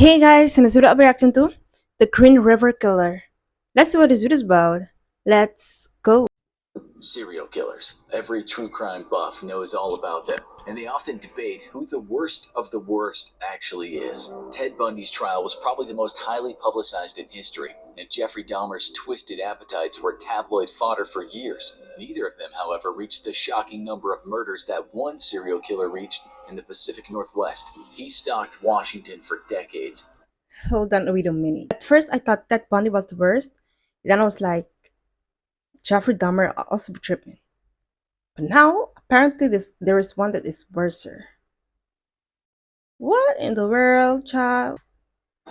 Hey guys, and today I'll be reacting to The Green River Killer. Let's see what this video is about. Let's go. Serial killers. Every true crime buff knows all about them, and they often debate who the worst of the worst actually is. Ted Bundy's trial was probably the most highly publicized in history, and Jeffrey Dahmer's twisted appetites were tabloid fodder for years. Neither of them, however, reached the shocking number of murders that one serial killer reached in the Pacific Northwest. He stalked Washington for decades. Hold on, wait a minute. At first, I thought that Bundy was the worst. Then I was like, Jeffrey Dahmer also be tripping. But now, apparently, there is one that is worser. What in the world, child?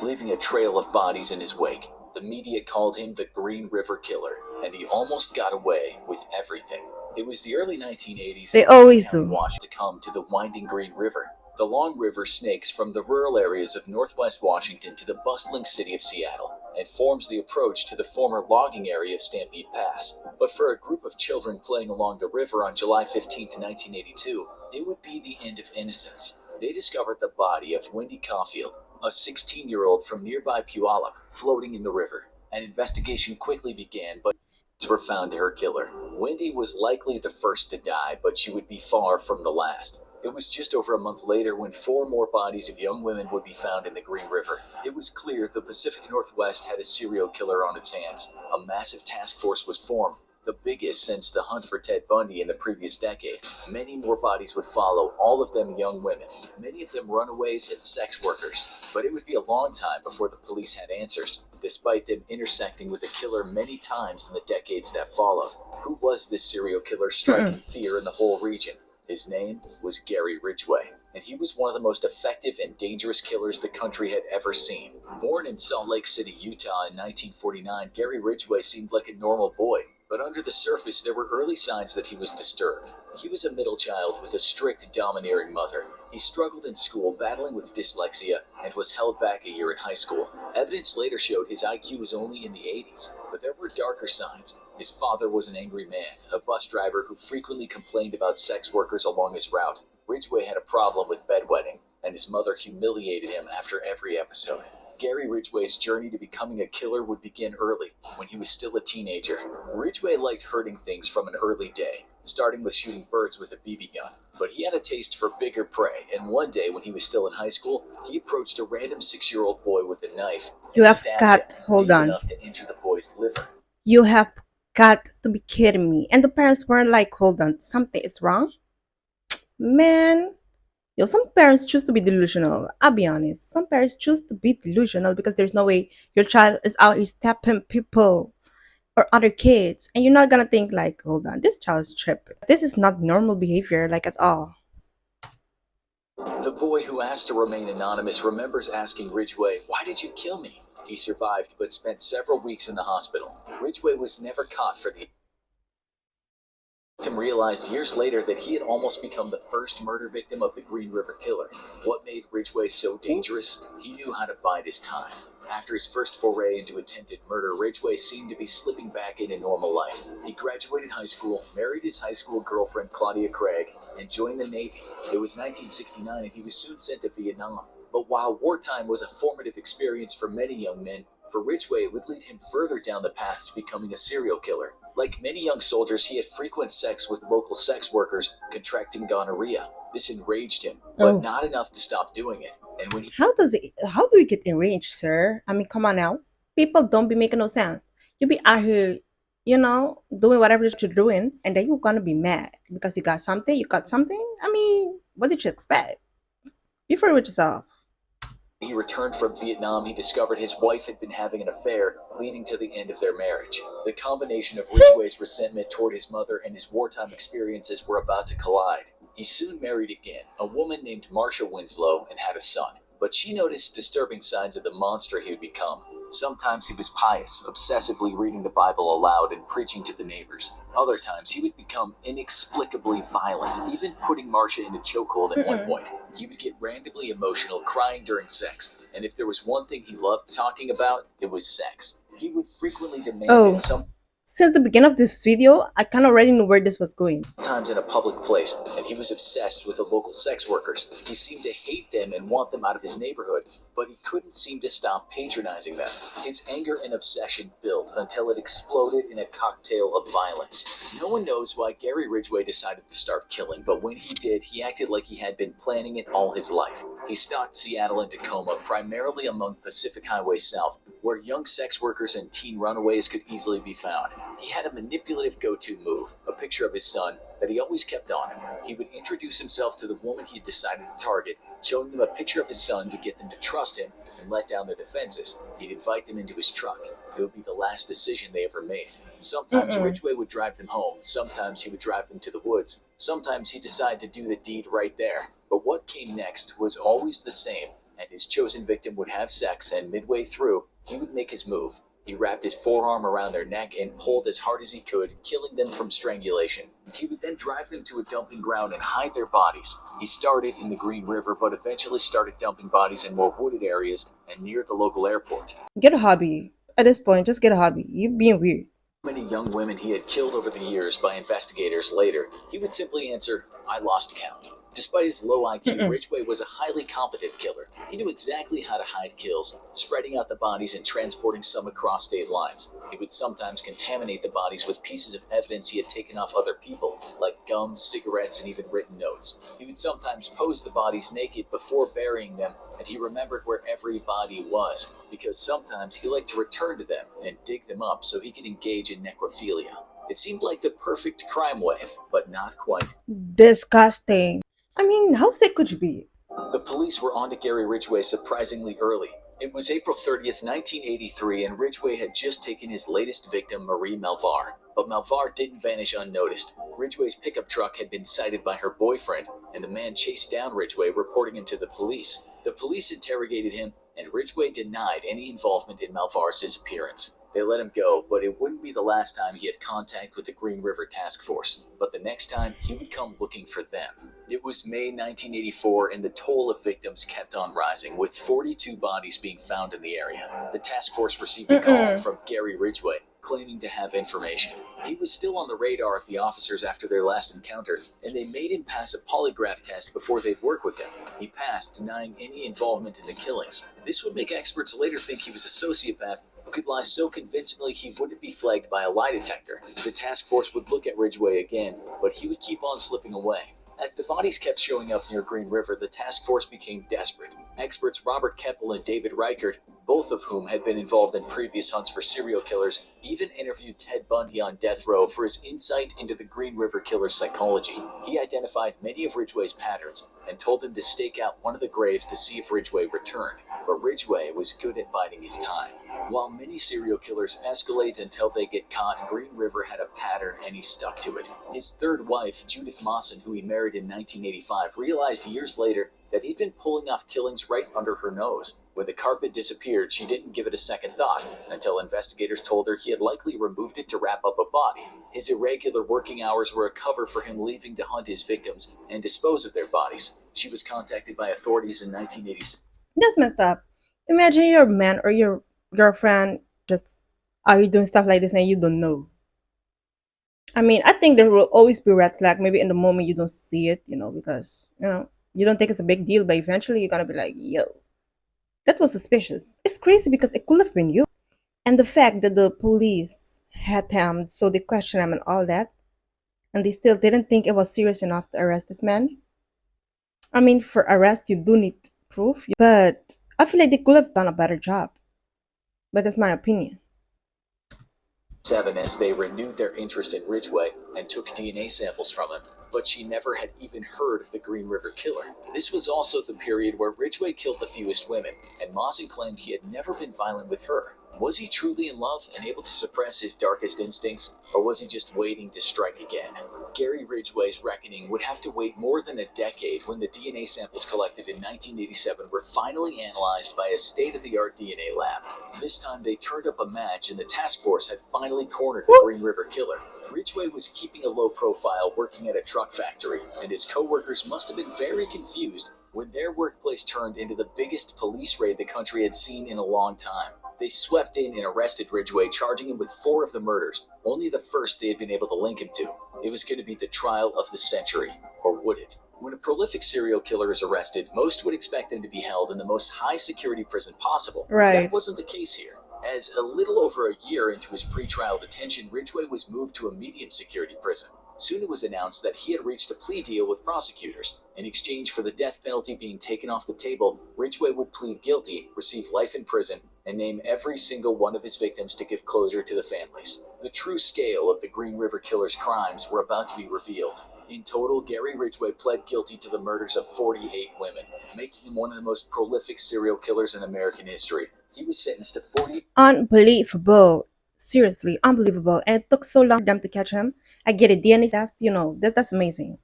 Leaving a trail of bodies in his wake. The media called him the Green River Killer, and he almost got away with everything. It was the early 1980s They in Lee always County, do. Washington, to come to the winding Green River. The long river snakes from the rural areas of northwest Washington to the bustling city of Seattle and forms the approach to the former logging area of Stampede Pass. But for a group of children playing along the river on July 15, 1982, it would be the end of innocence. They discovered the body of Wendy Caulfield, a 16-year-old from nearby Puyallup, floating in the river. An investigation quickly began, but were found to her killer. Wendy was likely the first to die, but she would be far from the last. It was just over a month later when four more bodies of young women would be found in the Green River. It was clear the Pacific Northwest had a serial killer on its hands. A massive task force was formed, the biggest since the hunt for Ted Bundy in the previous decade. Many more bodies would follow, all of them young women, many of them runaways and sex workers. But it would be a long time before the police had answers, despite them intersecting with the killer many times in the decades that followed. Who was this serial killer striking fear in the whole region? His name was Gary Ridgway, and he was one of the most effective and dangerous killers the country had ever seen. Born in Salt Lake City, Utah in 1949, Gary Ridgway seemed like a normal boy, but under the surface there were early signs that he was disturbed. He was a middle child with a strict, domineering mother. He struggled in school, battling with dyslexia, and was held back a year in high school. Evidence later showed his IQ was only in the 80s, but there were darker signs. His father was an angry man, a bus driver who frequently complained about sex workers along his route. Ridgway had a problem with bedwetting, and his mother humiliated him after every episode. Gary Ridgway's journey to becoming a killer would begin early, when he was still a teenager. Ridgway liked hurting things from an early day, starting with shooting birds with a BB gun. But he had a taste for bigger prey, and one day when he was still in high school, he approached a random 6-year-old boy with a knife You and have stabbed him got, hold deep on. enough to injure the boy's liver. You have got to be kidding me. And the parents weren't like, hold on, something is wrong? Man, yo, some parents choose to be delusional. I'll be honest. Some parents choose to be delusional because there's no way your child is out here stabbing people or other kids. And you're not gonna think like, hold on, this child is tripping. This is not normal behavior, like at all. The boy who asked to remain anonymous remembers asking Ridgway, "Why did you kill me?" He survived but spent several weeks in the hospital. Ridgway was never caught for the victim realized years later that he had almost become the first murder victim of the Green River Killer. What made Ridgway so dangerous? He knew how to bide his time. After his first foray into attempted murder, Ridgway seemed to be slipping back into normal life. He graduated high school, married his high school girlfriend Claudia Craig, and joined the Navy. It was 1969 and he was soon sent to Vietnam. But while wartime was a formative experience for many young men, for Ridgway it would lead him further down the path to becoming a serial killer. Like many young soldiers, he had frequent sex with local sex workers, contracting gonorrhea. This enraged him, but Oh, not enough to stop doing it. And when he how do you get enraged, sir? I mean, come on now. People don't be making no sense. You be out here, doing whatever you're doing, and then you're gonna be mad because you got something. I mean, what did you expect? Be fair with yourself. he returned from Vietnam, he discovered his wife had been having an affair, leading to the end of their marriage. The combination of Ridgway's resentment toward his mother and his wartime experiences were about to collide. He soon married again, a woman named Marcia Winslow, and had a son. But she noticed disturbing signs of the monster he had become. Sometimes he was pious, obsessively reading the Bible aloud and preaching to the neighbors. Other times he would become inexplicably violent, even putting Marcia in a chokehold at one point. He would get randomly emotional, crying during sex, and if there was one thing he loved talking about, it was sex. He would frequently demand Oh, that some Since the beginning of this video, I kind of already knew where this was going. Times in a public place, and he was obsessed with the local sex workers. He seemed to hate them and want them out of his neighborhood, but he couldn't seem to stop patronizing them. His anger and obsession built until it exploded in a cocktail of violence. No one knows why Gary Ridgway decided to start killing, but when he did, he acted like he had been planning it all his life. He stalked Seattle and Tacoma, primarily among Pacific Highway South, where young sex workers and teen runaways could easily be found. He had a manipulative go-to move, a picture of his son, that he always kept on him. He would introduce himself to the woman he had decided to target, showing them a picture of his son to get them to trust him and let down their defenses. He'd invite them into his truck. It would be the last decision they ever made. Sometimes Mm-mm. Ridgway would drive them home. Sometimes he would drive them to the woods. Sometimes he'd decide to do the deed right there. But what came next was always the same, and his chosen victim would have sex, and midway through, he would make his move. He wrapped his forearm around their neck and pulled as hard as he could, killing them from strangulation. He would then drive them to a dumping ground and hide their bodies. He started in the Green River, but eventually started dumping bodies in more wooded areas and near the local airport. Get a hobby. At this point, just get a hobby. You're being weird. Many young women he had killed over the years by investigators later, he would simply answer, "I lost count." Despite his low IQ, Mm-mm. Ridgway was a highly competent killer. He knew exactly how to hide kills, spreading out the bodies and transporting some across state lines. He would sometimes contaminate the bodies with pieces of evidence he had taken off other people, like gum, cigarettes, and even written notes. He would sometimes pose the bodies naked before burying them, and he remembered where every body was, because sometimes he liked to return to them and dig them up so he could engage in necrophilia. It seemed like the perfect crime wave, but not quite. Disgusting. I mean, how sick could you be? The police were onto Gary Ridgway surprisingly early. It was April 30th, 1983, and Ridgway had just taken his latest victim, Marie Malvar. But Malvar didn't vanish unnoticed. Ridgway's pickup truck had been sighted by her boyfriend, and the man chased down Ridgway, reporting him to the police. The police interrogated him, and Ridgway denied any involvement in Malvar's disappearance. They let him go, but it wouldn't be the last time he had contact with the Green River Task Force. But the next time, he would come looking for them. It was May 1984, and the toll of victims kept on rising, with 42 bodies being found in the area. The task force received a call Mm-mm. from Gary Ridgway, claiming to have information. He was still on the radar of the officers after their last encounter, and they made him pass a polygraph test before they'd work with him. He passed, denying any involvement in the killings. This would make experts later think he was a sociopath who could lie so convincingly he wouldn't be flagged by a lie detector. The task force would look at Ridgway again, but he would keep on slipping away. As the bodies kept showing up near Green River, the task force became desperate. Experts Robert Keppel and David Reichert, both of whom had been involved in previous hunts for serial killers, even interviewed Ted Bundy on death row for his insight into the Green River killer's psychology. He identified many of Ridgway's patterns and told them to stake out one of the graves to see if Ridgway returned. But Ridgway was good at biding his time. While many serial killers escalate until they get caught, Green River had a pattern and he stuck to it. His third wife, Judith Mawson, who he married in 1985, realized years later that he'd been pulling off killings right under her nose. When the carpet disappeared, she didn't give it a second thought, until investigators told her he had likely removed it to wrap up a body. His irregular working hours were a cover for him leaving to hunt his victims and dispose of their bodies. She was contacted by authorities in 1986. That's messed up. Imagine your man or your girlfriend just are you doing stuff like this and you don't know. I mean, I think there will always be red flag. Maybe in the moment you don't see it, because you don't think it's a big deal, but eventually you're gonna be like, yo, that was suspicious. It's crazy because it could have been you. And the fact that the police had him, so they questioned him and all that, and they still didn't think it was serious enough to arrest this man. I mean, for arrest, you do need proof, but I feel like they could have done a better job. But that's my opinion. As they renewed their interest in Ridgway and took DNA samples from him, but she never had even heard of the Green River Killer. This was also the period where Ridgway killed the fewest women, and Mawson claimed he had never been violent with her. Was he truly in love and able to suppress his darkest instincts, or was he just waiting to strike again? Gary Ridgway's reckoning would have to wait more than a decade when the DNA samples collected in 1987 were finally analyzed by a state-of-the-art DNA lab. This time they turned up a match and the task force had finally cornered the Green River Killer. Ridgway was keeping a low profile working at a truck factory, and his co-workers must have been very confused when their workplace turned into the biggest police raid the country had seen in a long time. They swept in and arrested Ridgway, charging him with 4 of the murders, only the first they had been able to link him to. It was going to be the trial of the century, or would it? When a prolific serial killer is arrested, most would expect him to be held in the most high security prison possible. That Right. wasn't the case here. As a little over a year into his pretrial detention, Ridgway was moved to a medium security prison. Soon it was announced that he had reached a plea deal with prosecutors. In exchange for the death penalty being taken off the table, Ridgway would plead guilty, receive life in prison, and name every single one of his victims to give closure to the families. The true scale of the Green River Killer's crimes were about to be revealed. In total, Gary Ridgway pled guilty to the murders of 48 women, making him one of the most prolific serial killers in American history. He was sentenced to 40. Unbelievable. Seriously, unbelievable. And it took so long for them to catch him. I get it. DNA test, that's amazing.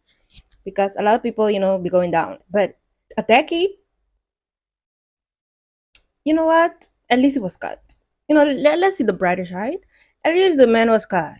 Because a lot of people, be going down. But a decade, you know what? At least it was cut. Let's see the brighter side. At least the man was cut.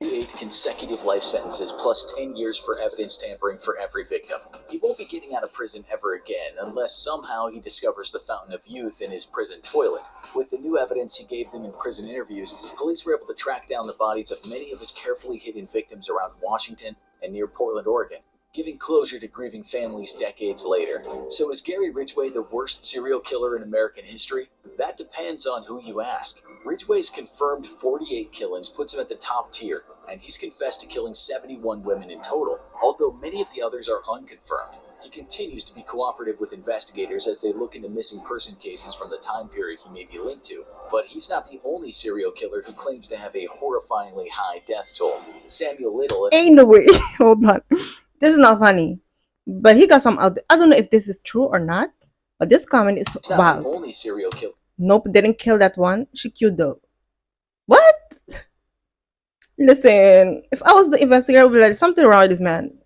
8 consecutive life sentences plus 10 years for evidence tampering for every victim. He won't be getting out of prison ever again unless somehow he discovers the fountain of youth in his prison toilet. With the new evidence he gave them in prison interviews, police were able to track down the bodies of many of his carefully hidden victims around Washington and near Portland, Oregon, giving closure to grieving families decades later. So is Gary Ridgway the worst serial killer in American history? That depends on who you ask. Ridgway's confirmed 48 killings puts him at the top tier, and he's confessed to killing 71 women in total, although many of the others are unconfirmed. He continues to be cooperative with investigators as they look into missing person cases from the time period he may be linked to, but he's not the only serial killer who claims to have a horrifyingly high death toll. Samuel Little. Ain't no way. Hold on. This is not funny. But he got some out there. I don't know if this is true or not. But this comment is He's not the wild. only serial killer. Nope, didn't kill that one. She killed though. What? Listen, if I was the investigator, I would be like, something wrong with this man.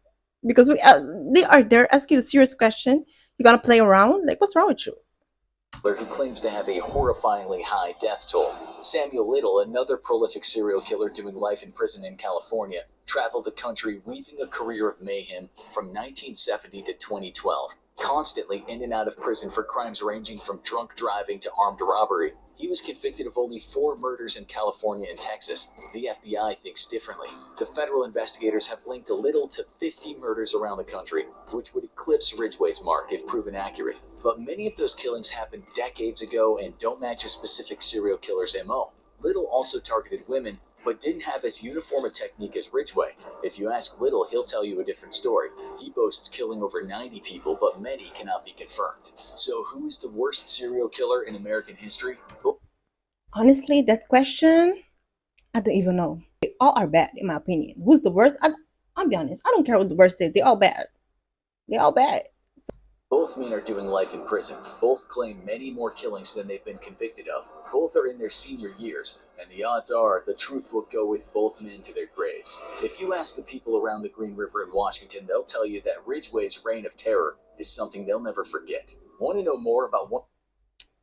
Because they are there asking you a serious question. You're gonna play around? Like, what's wrong with you? Who claims to have a horrifyingly high death toll. Samuel Little, another prolific serial killer doing life in prison in California, traveled the country weaving a career of mayhem from 1970 to 2012, constantly in and out of prison for crimes ranging from drunk driving to armed robbery. He was convicted of only 4 murders in California and Texas. The FBI thinks differently. The federal investigators have linked Little to 50 murders around the country, which would eclipse Ridgway's mark if proven accurate. But many of those killings happened decades ago and don't match a specific serial killer's MO. Little also targeted women, but didn't have as uniform a technique as Ridgway. If you ask Little, he'll tell you a different story. He boasts killing over 90 people, but many cannot be confirmed. So who is the worst serial killer in American history? Honestly, that question, I don't even know. They all are bad, in my opinion. Who's the worst? I'll be honest. I don't care what the worst is. They're all bad. They're all bad. Both men are doing life in prison. Both claim many more killings than they've been convicted of. Both are in their senior years, and the odds are the truth will go with both men to their graves. If you ask the people around the Green River in Washington, they'll tell you that Ridgway's reign of terror is something they'll never forget. Want to know more about what?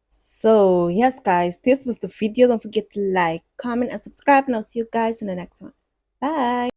So, yes, guys, this was the video. Don't forget to like, comment, and subscribe, and I'll see you guys in the next one. Bye.